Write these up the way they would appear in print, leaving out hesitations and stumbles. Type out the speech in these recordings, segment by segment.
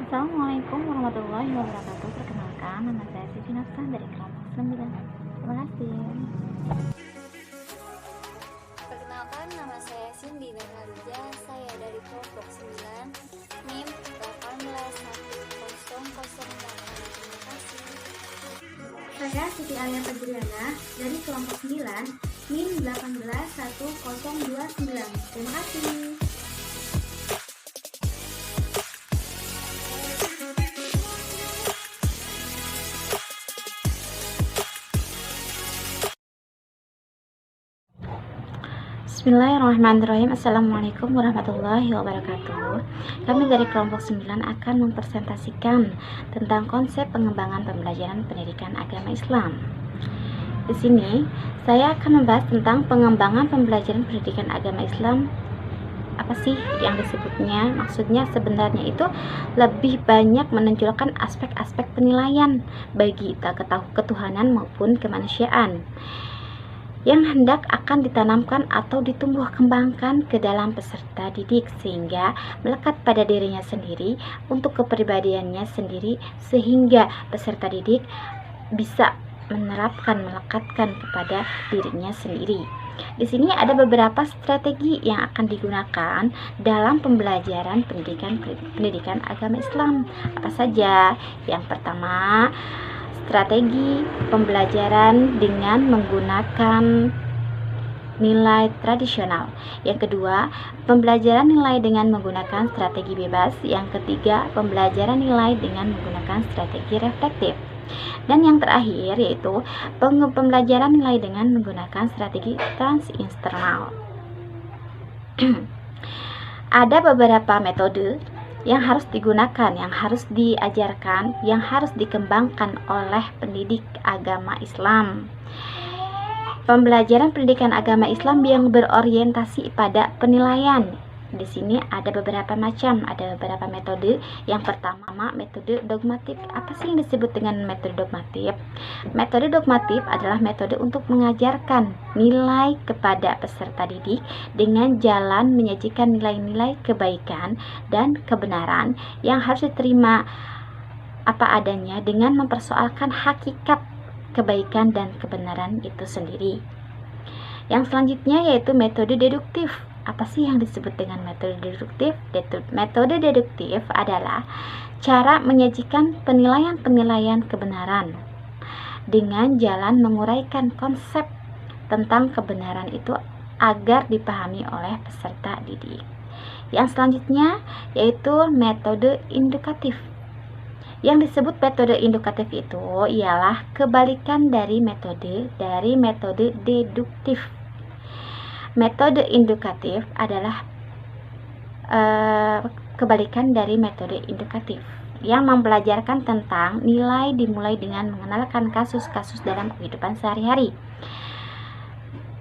Assalamualaikum warahmatullahi wabarakatuh. Perkenalkan, nama saya Siti Nafsan dari kelompok 9. Terima kasih. Perkenalkan, nama saya Cindy Nurhaliza. Saya dari kelompok 9, NIM 1810008. Terima kasih. Saya Siti Alia Fajriana dari kelompok 9, NIM 1810029. Terima kasih. Bismillahirrahmanirrahim. Assalamualaikum warahmatullahi wabarakatuh. Kami dari kelompok 9 akan mempresentasikan tentang konsep pengembangan pembelajaran pendidikan agama Islam. Di sini saya akan membahas tentang pengembangan pembelajaran pendidikan agama Islam. Apa sih yang disebutnya? Maksudnya sebenarnya itu lebih banyak menonjolkan aspek-aspek penilaian bagi ketuhanan maupun kemanusiaan yang hendak akan ditanamkan atau ditumbuh kembangkan ke dalam peserta didik, sehingga melekat pada dirinya sendiri untuk kepribadiannya sendiri, sehingga peserta didik bisa melekatkan kepada dirinya sendiri. Di sini ada beberapa strategi yang akan digunakan dalam pembelajaran pendidikan agama Islam. Apa saja? Yang pertama, strategi pembelajaran dengan menggunakan nilai tradisional. Yang kedua, pembelajaran nilai dengan menggunakan strategi bebas. Yang ketiga, pembelajaran nilai dengan menggunakan strategi reflektif. Dan yang terakhir yaitu pembelajaran nilai dengan menggunakan strategi transinternal. Ada beberapa metode yang harus digunakan, yang harus diajarkan, yang harus dikembangkan oleh pendidik agama Islam. Pembelajaran pendidikan agama Islam yang berorientasi pada penilaian. Di sini ada beberapa metode. Yang pertama, metode dogmatik. Apa sih yang disebut dengan metode dogmatik? Metode dogmatik adalah metode untuk mengajarkan nilai kepada peserta didik dengan jalan menyajikan nilai-nilai kebaikan dan kebenaran yang harus diterima apa adanya dengan mempersoalkan hakikat kebaikan dan kebenaran itu sendiri. Yang selanjutnya yaitu metode deduktif. Apa sih yang disebut dengan metode deduktif? Metode deduktif adalah cara menyajikan penilaian-penilaian kebenaran dengan jalan menguraikan konsep tentang kebenaran itu agar dipahami oleh peserta didik. Yang selanjutnya yaitu metode indukatif. Yang disebut metode indukatif itu ialah kebalikan dari metode deduktif. Metode indukatif adalah kebalikan dari metode indukatif yang mempelajarkan tentang nilai dimulai dengan mengenalkan kasus-kasus dalam kehidupan sehari-hari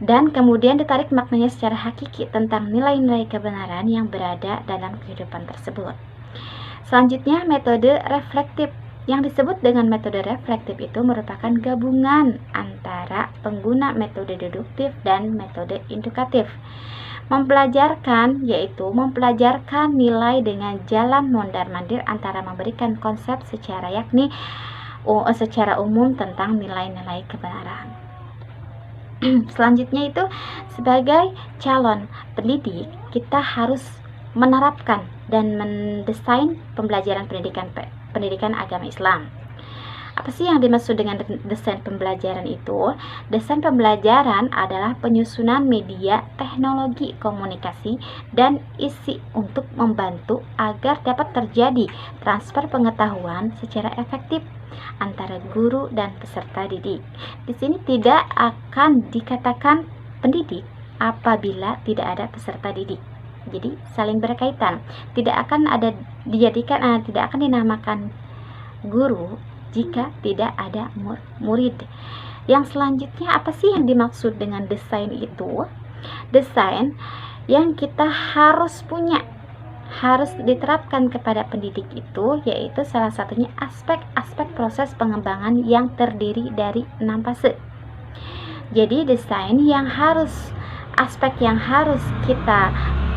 dan kemudian ditarik maknanya secara hakiki tentang nilai-nilai kebenaran yang berada dalam kehidupan tersebut. Selanjutnya metode reflektif. Yang disebut dengan metode reflektif itu merupakan gabungan antara pengguna metode deduktif dan metode indukatif. Mempelajarkan nilai dengan jalan mondar-mandir antara memberikan konsep secara umum tentang nilai-nilai kebenaran. Selanjutnya itu sebagai calon pendidik kita harus menerapkan dan mendesain pembelajaran pendidikan agama Islam. Apa sih yang dimaksud dengan desain pembelajaran itu? Desain pembelajaran adalah penyusunan media, teknologi komunikasi, dan isi untuk membantu agar dapat terjadi transfer pengetahuan secara efektif antara guru dan peserta didik. Di sini tidak akan dikatakan pendidik apabila tidak ada peserta didik. Jadi saling berkaitan. Tidak akan dinamakan guru jika tidak ada murid. Yang selanjutnya apa sih yang dimaksud dengan desain itu? Desain yang kita harus punya, harus diterapkan kepada pendidik itu yaitu salah satunya aspek-aspek proses pengembangan yang terdiri dari 6 fase. Jadi desain yang harus aspek yang harus kita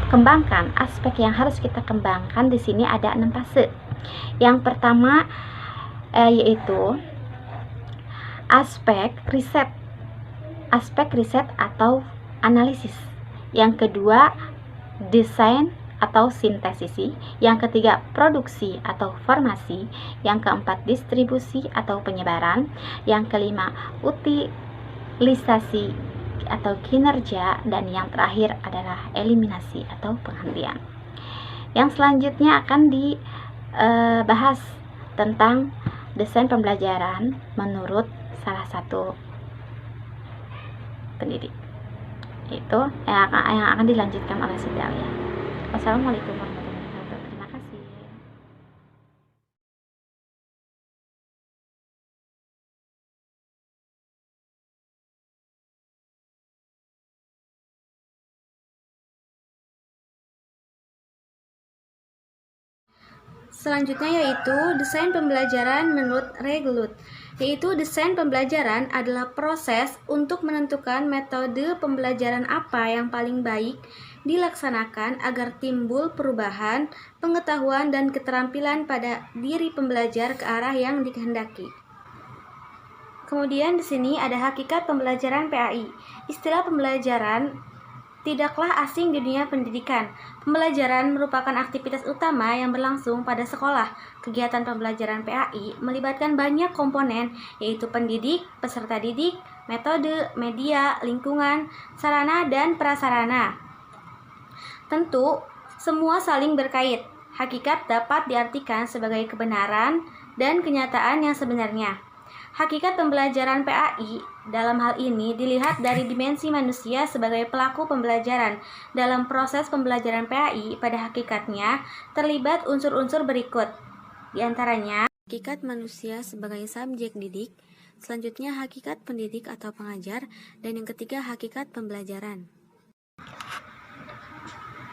kembangkan, aspek yang harus kita kembangkan di sini ada 6 fase. Yang pertama yaitu aspek riset atau analisis. Yang kedua, desain atau sintesis. Yang ketiga, produksi atau formasi. Yang keempat, distribusi atau penyebaran. Yang kelima, utilisasi atau kinerja. Dan yang terakhir adalah eliminasi atau penghentian. Yang selanjutnya akan dibahas tentang desain pembelajaran menurut salah satu pendidik. Itu yang akan dilanjutkan oleh Siti Alia. Wassalamualaikum warahmatullahi wabarakatuh. Terima kasih. Selanjutnya yaitu desain pembelajaran menurut Reglut. Yaitu desain pembelajaran adalah proses untuk menentukan metode pembelajaran apa yang paling baik dilaksanakan agar timbul perubahan, pengetahuan, dan keterampilan pada diri pembelajar ke arah yang dikehendaki. Kemudian di sini ada hakikat pembelajaran PAI. Istilah pembelajaran tidaklah asing di dunia pendidikan. Pembelajaran merupakan aktivitas utama yang berlangsung pada sekolah. Kegiatan pembelajaran PAI melibatkan banyak komponen, yaitu pendidik, peserta didik, metode, media, lingkungan, sarana, dan prasarana. Tentu, semua saling berkait. Hakikat dapat diartikan sebagai kebenaran dan kenyataan yang sebenarnya. Hakikat pembelajaran PAI dalam hal ini dilihat dari dimensi manusia sebagai pelaku pembelajaran. Dalam proses pembelajaran PAI, pada hakikatnya terlibat unsur-unsur berikut. Di antaranya, hakikat manusia sebagai subjek didik, selanjutnya hakikat pendidik atau pengajar, dan yang ketiga hakikat pembelajaran.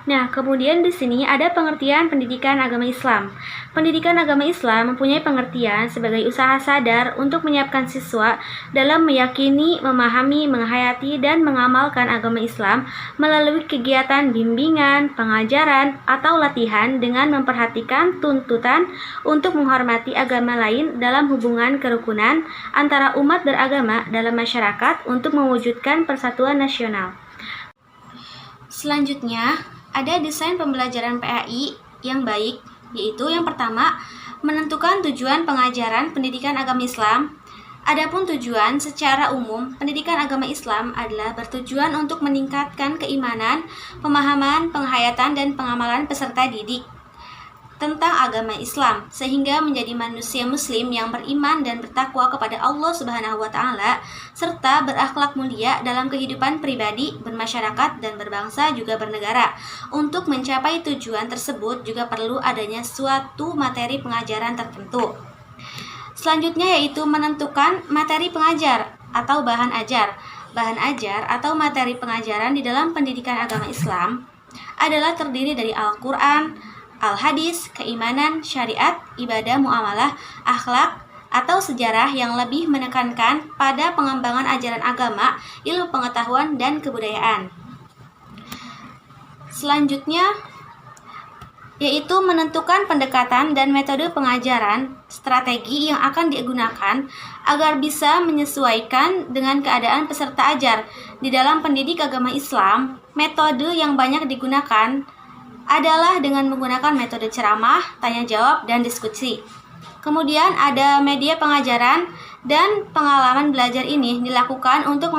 Nah, kemudian di sini ada pengertian pendidikan agama Islam. Pendidikan agama Islam mempunyai pengertian sebagai usaha sadar untuk menyiapkan siswa dalam meyakini, memahami, menghayati, dan mengamalkan agama Islam melalui kegiatan bimbingan, pengajaran, atau latihan dengan memperhatikan tuntutan untuk menghormati agama lain dalam hubungan kerukunan antara umat beragama dalam masyarakat untuk mewujudkan persatuan nasional. Selanjutnya, ada desain pembelajaran PAI yang baik, yaitu yang pertama, menentukan tujuan pengajaran pendidikan agama Islam. Adapun tujuan secara umum, pendidikan agama Islam adalah bertujuan untuk meningkatkan keimanan, pemahaman, penghayatan, dan pengamalan peserta didik tentang agama Islam, sehingga menjadi manusia muslim yang beriman dan bertakwa kepada Allah Subhanahu wa Ta'ala, serta berakhlak mulia dalam kehidupan pribadi, bermasyarakat, dan berbangsa juga bernegara. Untuk mencapai tujuan tersebut juga perlu adanya suatu materi pengajaran tertentu. Selanjutnya yaitu menentukan materi pengajar atau bahan ajar. Bahan ajar atau materi pengajaran di dalam pendidikan agama Islam adalah terdiri dari Al-Quran, Al-Hadis, keimanan, syariat, ibadah, muamalah, akhlak, atau sejarah yang lebih menekankan pada pengembangan ajaran agama, ilmu pengetahuan, dan kebudayaan. Selanjutnya, yaitu menentukan pendekatan dan metode pengajaran, strategi yang akan digunakan agar bisa menyesuaikan dengan keadaan peserta ajar. Di dalam pendidik agama Islam, metode yang banyak digunakan adalah dengan menggunakan metode ceramah, tanya jawab, dan diskusi. Kemudian ada media pengajaran dan pengalaman belajar ini dilakukan untuk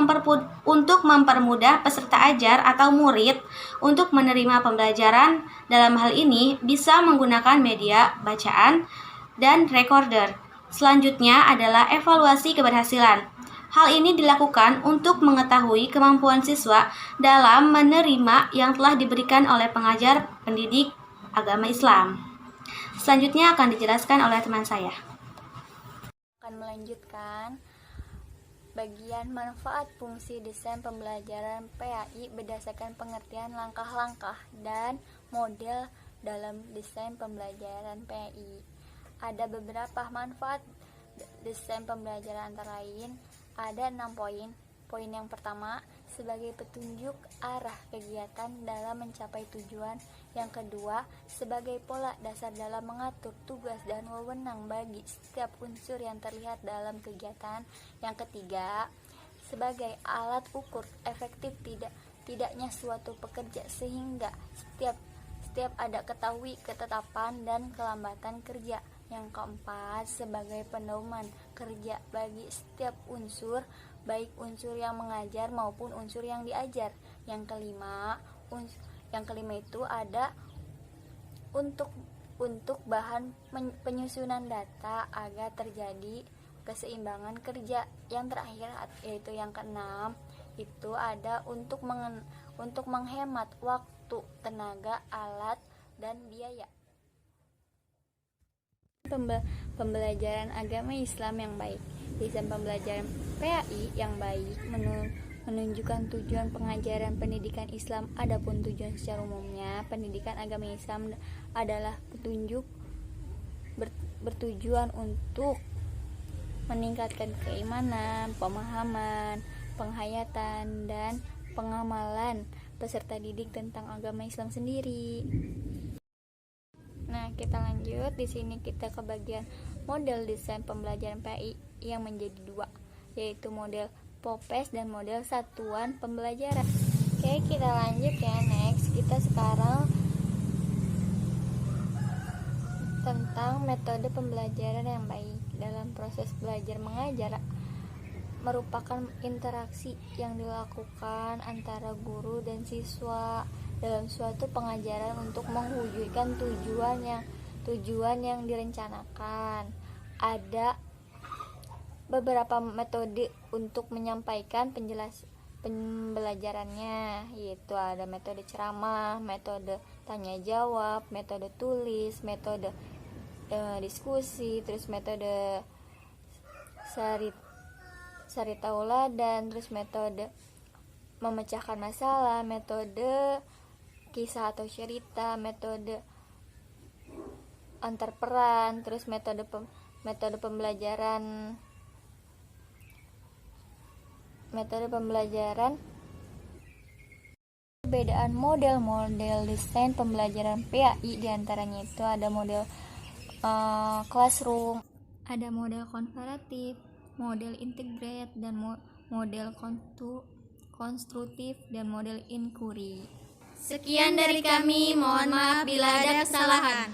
mempermudah peserta ajar atau murid untuk menerima pembelajaran. Dalam hal ini bisa menggunakan media bacaan dan recorder. Selanjutnya adalah evaluasi keberhasilan. Hal ini dilakukan untuk mengetahui kemampuan siswa dalam menerima yang telah diberikan oleh pengajar pendidik agama Islam. Selanjutnya akan dijelaskan oleh teman saya. Akan melanjutkan bagian manfaat fungsi desain pembelajaran PAI berdasarkan pengertian langkah-langkah dan model dalam desain pembelajaran PAI. Ada beberapa manfaat desain pembelajaran antara lain ada 6 poin. Poin yang pertama, sebagai petunjuk arah kegiatan dalam mencapai tujuan. Yang kedua, sebagai pola dasar dalam mengatur tugas dan wewenang bagi setiap unsur yang terlihat dalam kegiatan. Yang ketiga, sebagai alat ukur efektif tidaknya suatu pekerja sehingga setiap ada ketahui ketetapan dan kelambatan kerja. Yang keempat, sebagai pedoman kerja bagi setiap unsur, baik unsur yang mengajar maupun unsur yang diajar. Yang kelima itu ada untuk bahan penyusunan data agar terjadi keseimbangan kerja. Yang terakhir yaitu yang keenam itu ada untuk menghemat waktu, tenaga, alat, dan biaya. Pembelajaran agama Islam yang baik. Desain pembelajaran PAI yang baik menunjukkan tujuan pengajaran pendidikan Islam. Adapun tujuan secara umumnya, pendidikan agama Islam adalah bertujuan untuk meningkatkan keimanan, pemahaman, penghayatan, dan pengamalan peserta didik tentang agama Islam sendiri. Nah, kita lanjut. Di sini kita ke bagian model desain pembelajaran PAI yang menjadi dua, yaitu model POPES dan model satuan pembelajaran. Oke, kita lanjut ya. Next, kita sekarang tentang metode pembelajaran yang baik. Dalam proses belajar mengajar merupakan interaksi yang dilakukan antara guru dan siswa dalam suatu pengajaran untuk mewujudkan tujuan yang direncanakan. Ada beberapa metode untuk menyampaikan pembelajarannya, yaitu ada metode ceramah, metode tanya jawab, metode tulis, metode diskusi, terus metode sari tauladan, terus metode memecahkan masalah, metode kisah atau cerita, metode antar peran, terus metode pembelajaran perbedaan model desain pembelajaran PAI diantaranya itu ada model classroom, ada model komparatif, model integrate, dan model konstruktif, dan model inquiry. Sekian dari kami, mohon maaf bila ada kesalahan.